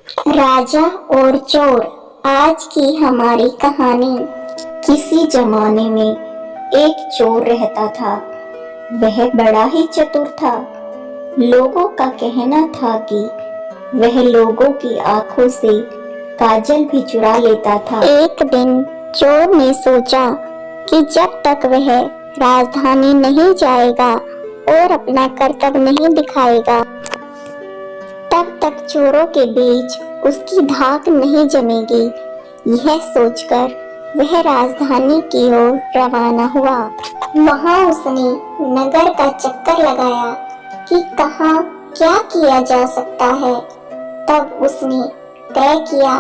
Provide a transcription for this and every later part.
राजा और चोर। आज की हमारी कहानी। किसी जमाने में एक चोर रहता था। वह बड़ा ही चतुर था। लोगों का कहना था कि वह लोगों की आंखों से काजल भी चुरा लेता था। एक दिन चोर ने सोचा कि जब तक वह राजधानी नहीं जाएगा और अपना कर्तव्य नहीं दिखाएगा, तब तक चोरों के बीच उसकी धाक नहीं जमेगी। यह सोचकर वह राजधानी की ओर रवाना हुआ। वहां उसने नगर का चक्कर लगाया कि कहाँ क्या किया जा सकता है। तब उसने तय किया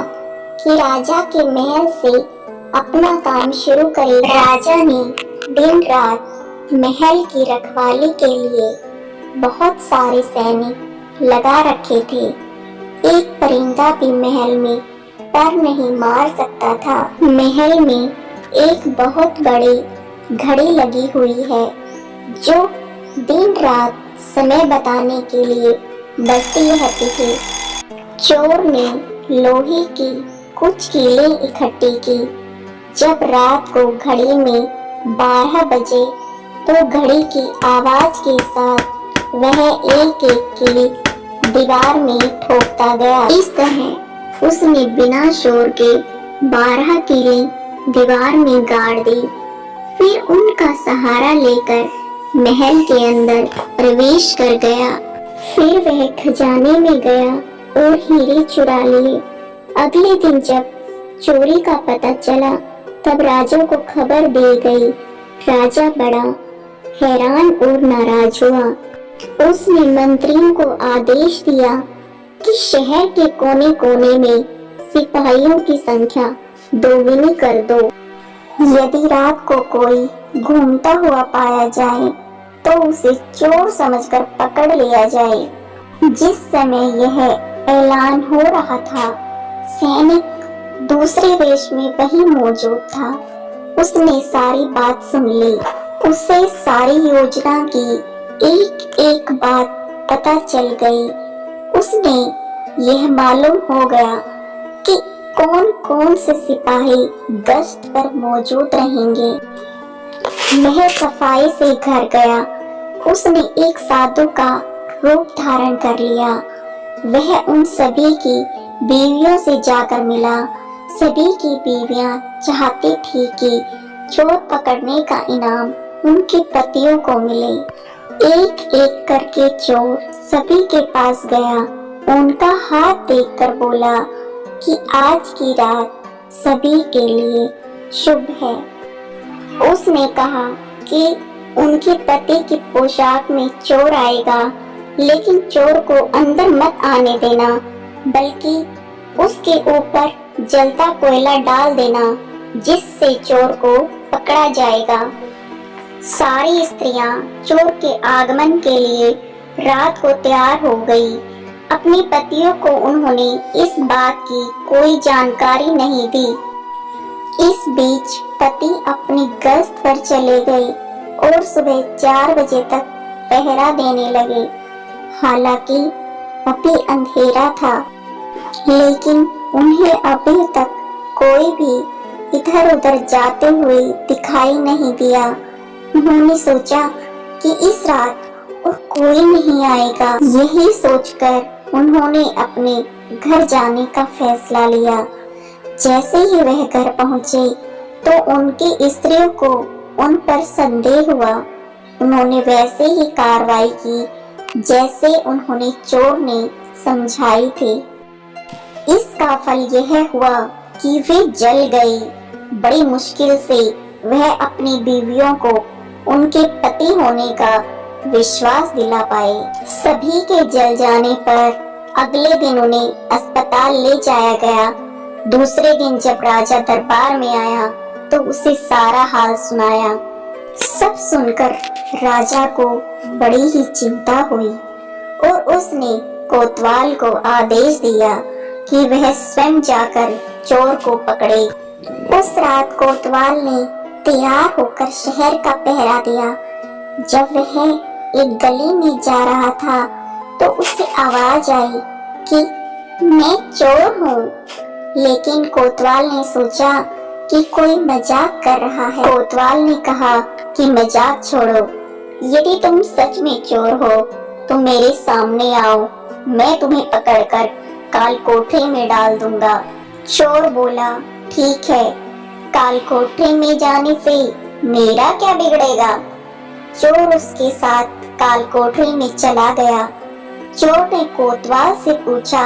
कि राजा के महल से अपना काम शुरू करेगा। राजा ने दिन रात महल की रखवाली के लिए बहुत सारे सैनिक लगा रखे थे। एक परिंदा भी महल में पर नहीं मार सकता था। महल में एक बहुत बड़ी घड़ी लगी हुई है जो दिन रात समय बताने के लिए बजती रहती थी। चोर ने लोहे की कुछ कीलें इकट्ठी की। जब रात को घड़ी में 12 बजे तो घड़ी की आवाज के साथ वह एक एक कील दीवार में ठोकता गया। इस तरह उसने बिना शोर के 12 कीलें दीवार में गाड़ दी। फिर उनका सहारा लेकर महल के अंदर प्रवेश कर गया। फिर वह खजाने में गया और हीरे चुरा लिए। अगले दिन जब चोरी का पता चला तब राजा को खबर दी गई। राजा बड़ा हैरान और नाराज हुआ। उसने मंत्रियों को आदेश दिया कि शहर के कोने कोने में सिपाहियों की संख्या दोगुनी कर दो। यदि रात को कोई घूमता हुआ पाया जाए तो उसे चोर समझकर पकड़ लिया जाए। जिस समय यह ऐलान हो रहा था, सैनिक दूसरे वेश में वही मौजूद था। उसने सारी बात सुन ली। उसे सारी योजना की एक एक बात पता चल गई। उसने यह मालूम हो गया कि कौन कौन से सिपाही गश्त पर मौजूद रहेंगे। वह सफाई से घर गया। उसने एक साधु का रूप धारण कर लिया। वह उन सभी की बीवियों से जाकर मिला। सभी की बीवियां चाहती थी कि चोर पकड़ने का इनाम उनके पतियों को मिले। एक एक करके चोर सभी के पास गया। उनका हाथ देखकर बोला कि आज की रात सभी के लिए शुभ है। उसने कहा कि उनके पति की पोशाक में चोर आएगा, लेकिन चोर को अंदर मत आने देना, बल्कि उसके ऊपर जलता कोयला डाल देना, जिससे चोर को पकड़ा जाएगा। सारी स्त्रियां चोर के आगमन के लिए रात को तैयार हो गई। अपने पतियों को उन्होंने इस बात की कोई जानकारी नहीं दी। इस बीच पति अपनी गश्त पर चले गए और सुबह 4 बजे तक पहरा देने लगे। हालांकि अभी अंधेरा था, लेकिन उन्हें अभी तक कोई भी इधर उधर जाते हुए दिखाई नहीं दिया। उन्होंने सोचा कि इस रात और कोई नहीं आएगा। यही सोचकर उन्होंने अपने घर जाने का फैसला लिया। जैसे ही वह घर पहुंचे तो उनकी स्त्रियों को उन पर संदेह हुआ। उन्होंने वैसे ही कार्रवाई की जैसे उन्होंने चोर ने समझाई थी। इसका फल यह हुआ कि वे जल गई। बड़ी मुश्किल से वह अपनी बीवियों को उनके पति होने का विश्वास दिला पाए। सभी के जल जाने पर अगले दिन उन्हें अस्पताल ले जाया गया। दूसरे दिन जब राजा दरबार में आया तो उसे सारा हाल सुनाया। सब सुनकर राजा को बड़ी ही चिंता हुई और उसने कोतवाल को आदेश दिया कि वह स्वयं जाकर चोर को पकड़े। उस रात कोतवाल ने तैयार होकर शहर का पहरा दिया। जब वह एक गली में जा रहा था तो उसे आवाज आई कि मैं चोर हूँ। लेकिन कोतवाल ने सोचा कि कोई मजाक कर रहा है। कोतवाल ने कहा कि मजाक छोड़ो, यदि तुम सच में चोर हो तो मेरे सामने आओ, मैं तुम्हें पकड़कर काल कोठरी में डाल दूंगा। चोर बोला, ठीक है, काल कोठरी में जाने से मेरा क्या बिगड़ेगा। चोर उसके साथ काल कोठरी में चला गया। चोर ने कोतवाल से पूछा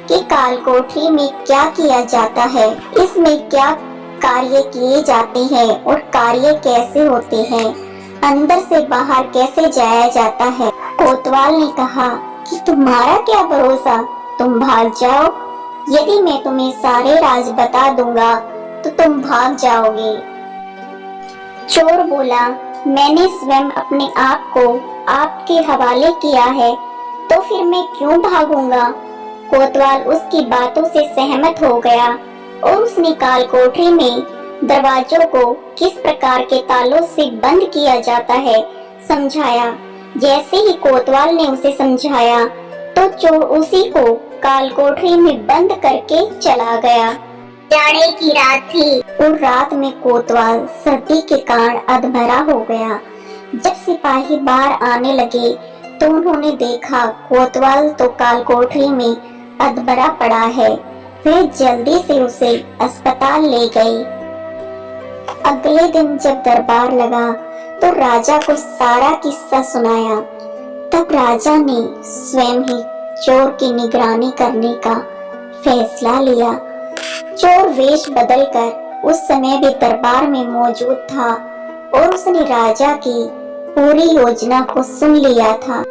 कि काल कोठरी में क्या किया जाता है, इसमें क्या कार्य किए जाते हैं और कार्य कैसे होते हैं, अंदर से बाहर कैसे जाया जाता है। कोतवाल ने कहा कि तुम्हारा क्या भरोसा, तुम भाग जाओ, यदि मैं तुम्हें सारे राज बता दूंगा तो तुम भाग जाओगे। चोर बोला, मैंने स्वयं अपने आप को आपके हवाले किया है, तो फिर मैं क्यों भागूंगा। कोतवाल उसकी बातों से सहमत हो गया और उसने काल कोठरी में दरवाजों को किस प्रकार के तालों से बंद किया जाता है समझाया। जैसे ही कोतवाल ने उसे समझाया तो चोर उसी को काल कोठरी में बंद करके चला गया। जाड़े की रात थी और रात में कोतवाल सर्दी के कारण अधमरा हो गया। जब सिपाही बाहर आने लगे तो उन्होंने देखा कोतवाल तो काल कोठरी में अधमरा पड़ा है। वे जल्दी से उसे अस्पताल ले गए। अगले दिन जब दरबार लगा तो राजा को सारा किस्सा सुनाया। तब राजा ने स्वयं ही चोर की निगरानी करने का फैसला लिया। चोर वेश बदलकर उस समय भी दरबार में मौजूद था और उसने राजा की पूरी योजना को सुन लिया था।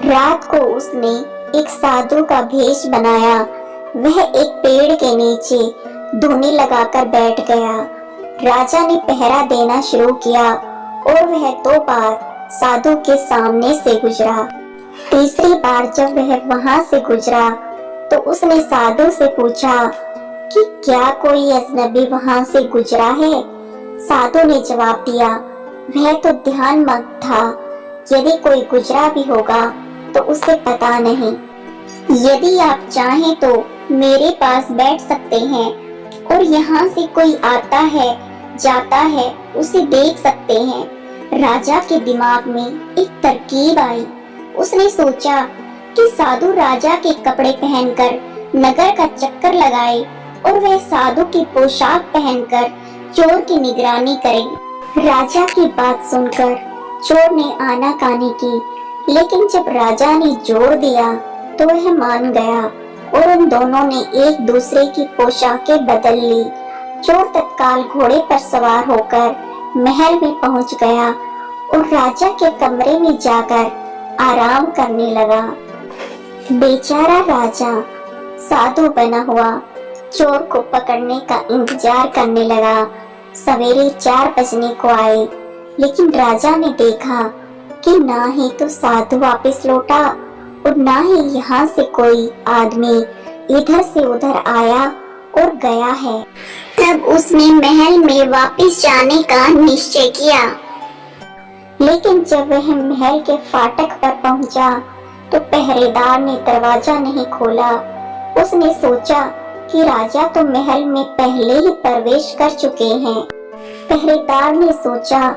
रात को उसने एक साधु का भेष बनाया। वह एक पेड़ के नीचे धूनी लगाकर बैठ गया। राजा ने पहरा देना शुरू किया और वह 2 बार साधु के सामने से गुजरा। तीसरी बार जब वह वहां से गुजरा तो उसने साधु से पूछा कि क्या कोई अजनबी वहां से गुजरा है। साधु ने जवाब दिया, वह तो ध्यानमग्न था, यदि कोई गुजरा भी होगा तो उसे पता नहीं। यदि आप चाहें तो मेरे पास बैठ सकते हैं और यहाँ से कोई आता है जाता है उसे देख सकते हैं। राजा के दिमाग में एक तरकीब आई। उसने सोचा कि साधु राजा के कपड़े पहनकर नगर का चक्कर लगाए और वह साधु की पोशाक पहनकर चोर की निगरानी करे। राजा की बात सुनकर चोर ने आनाकानी की, लेकिन जब राजा ने जोर दिया तो वह मान गया और उन दोनों ने एक दूसरे की पोशाकें बदल ली। चोर तत्काल घोड़े पर सवार होकर महल में पहुंच गया और राजा के कमरे में जाकर आराम करने लगा। बेचारा राजा साधु बना हुआ चोर को पकड़ने का इंतजार करने लगा। सवेरे 4 बजने को आए, लेकिन राजा ने देखा कि ना ही तो साधु वापस लौटा और ना ही यहाँ से कोई आदमी इधर से उधर आया और गया है। तब उसने महल में वापस जाने का निश्चय किया। लेकिन जब वह महल के फाटक पर पहुंचा तो पहरेदार ने दरवाजा नहीं खोला। उसने सोचा कि राजा तो महल में पहले ही प्रवेश कर चुके हैं। पहरेदार ने सोचा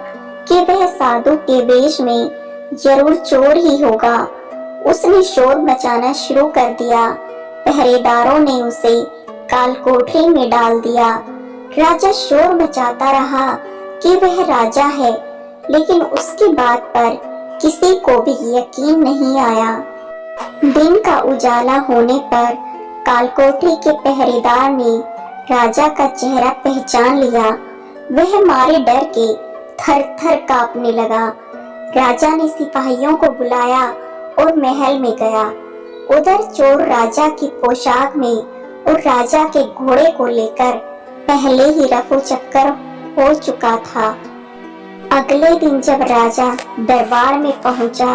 कि वह साधु के वेश में जरूर चोर ही होगा। उसने शोर मचाना शुरू कर दिया। पहरेदारों ने उसे काल कोठरी में डाल दिया। राजा शोर मचाता रहा कि वह राजा है, लेकिन उसकी बात पर किसी को भी यकीन नहीं आया। दिन का उजाला होने पर कालकोठरी के पहरेदार ने राजा का चेहरा पहचान लिया। वह मारे डर के थर थर कांपने लगा। राजा ने सिपाहियों को बुलाया और महल में गया। उधर चोर राजा की पोशाक में और राजा के घोड़े को लेकर पहले ही रफू चक्कर हो चुका था। अगले दिन जब राजा दरबार में पहुंचा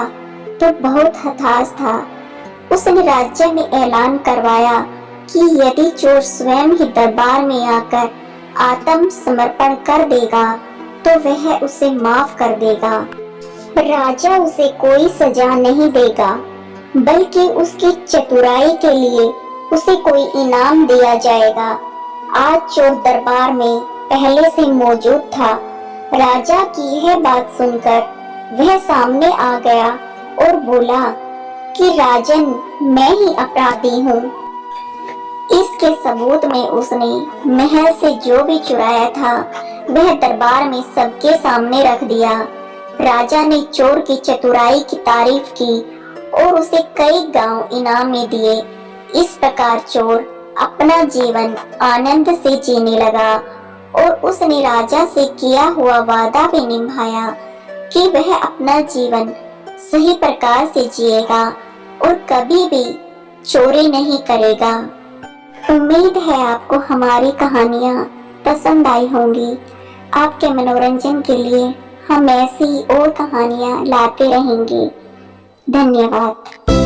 तो बहुत हताश था। उसने राज्य में ऐलान करवाया कि यदि चोर स्वयं ही दरबार में आकर आत्म समर्पण कर देगा तो वह उसे माफ कर देगा। राजा उसे कोई सजा नहीं देगा, बल्कि उसकी चतुराई के लिए उसे कोई इनाम दिया जाएगा। आज चोर दरबार में पहले से मौजूद था। राजा की यह बात सुनकर वह सामने आ गया और बोला कि राजन, मैं ही अपराधी हूँ। इसके सबूत में उसने महल से जो भी चुराया था वह दरबार में सबके सामने रख दिया। राजा ने चोर की चतुराई की तारीफ की और उसे कई गांव इनाम में दिए। इस प्रकार चोर अपना जीवन आनंद से जीने लगा और उसने राजा से किया हुआ वादा भी निभाया कि वह अपना जीवन सही प्रकार से जिएगा और कभी भी चोरी नहीं करेगा। उम्मीद है आपको हमारी कहानियाँ पसंद आई होंगी। आपके मनोरंजन के लिए हम ऐसी और कहानियाँ लाते रहेंगे। धन्यवाद।